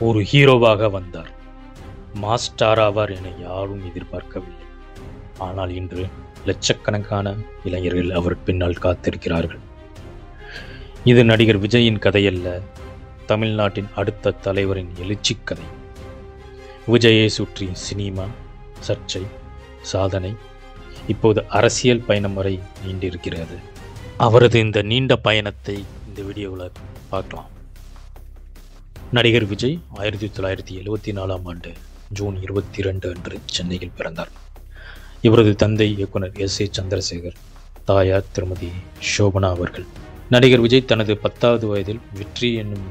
ஒரு ஹீரோவாக வந்தார். மாஸ்டர் ஆவார் என யாரும் எதிர்பார்க்கவில்லை. ஆனால் இன்று லட்சக்கணக்கான இளைஞர்கள் அவர் பின்னால் காத்திருக்கிறார்கள். இது நடிகர் விஜயின் கதையல்ல, தமிழ்நாட்டின் அடுத்த தலைவரின் எழுச்சி கதை. விஜயை சுற்றி சினிமா, சர்ச்சை, சாதனை, இப்போது அரசியல் பயணம் வரை நீண்டிருக்கிறது. அவரது இந்த நீண்ட பயணத்தை இந்த வீடியோவில் பார்க்கலாம். நடிகர் விஜய் 1974ஆம் ஆண்டு ஜூன் 22 அன்று சென்னையில் பிறந்தார். இவரது தந்தை இயக்குனர் S.A. சந்திரசேகர், தாயார் திருமதி சோபனா அவர்கள். நடிகர் விஜய் தனது 10வது வயதில் வெற்றி என்னும்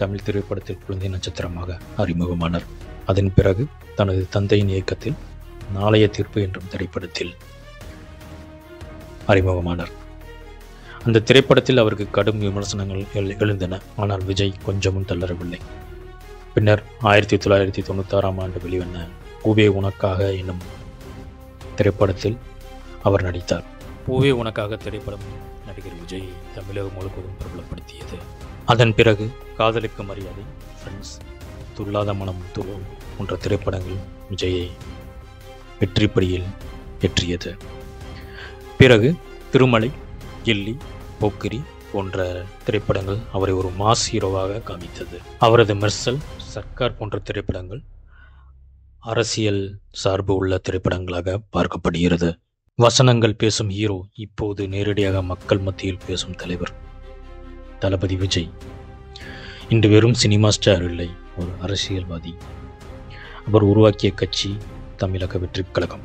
தமிழ் திரைப்படத்தில் குழந்தை நட்சத்திரமாக அறிமுகமானார். அதன் பிறகு தனது தந்தையின் இயக்கத்தில் நாளைய தீர்ப்பு என்றும் திரைப்படத்தில் அறிமுகமானார். அந்த திரைப்படத்தில் அவருக்கு கடும் விமர்சனங்கள் எழுந்தன. ஆனால் விஜய் கொஞ்சமும் தளரவில்லை. பின்னர் 1996ஆம் ஆண்டு வெளிவந்த பூவே உனக்காக என்னும் திரைப்படத்தில் அவர் நடித்தார். பூவே உனக்காக திரைப்படம் நடிகர் விஜய் தமிழகம் முழுவதும் பிரபலப்படுத்தியது. அதன் பிறகு காதலுக்கு மரியாதை, ஃப்ரெண்ட்ஸ், துள்ளாத மனம் துள்ளும் போன்ற திரைப்படங்கள் விஜயை வெற்றிப்படியில் ஏற்றியது. பிறகு திருமலை, கில்லி, போக்கிரி போன்ற திரைப்படங்கள் அவரை ஒரு மாஸ் ஹீரோவாக காமித்தது. அவரது மெர்சல், சர்க்கார் போன்ற திரைப்படங்கள் அரசியல் சார்பு உள்ள திரைப்படங்களாக பார்க்கப்படுகிறது. வசனங்கள் பேசும் ஹீரோ, இப்போது நேரடியாக மக்கள் மத்தியில் பேசும் தலைவர் தளபதி விஜய். இன்று வெறும் சினிமா ஸ்டார் இல்லை, ஒரு அரசியல்வாதி. அவர் உருவாக்கிய கட்சி தமிழக வெற்றிக் கழகம்.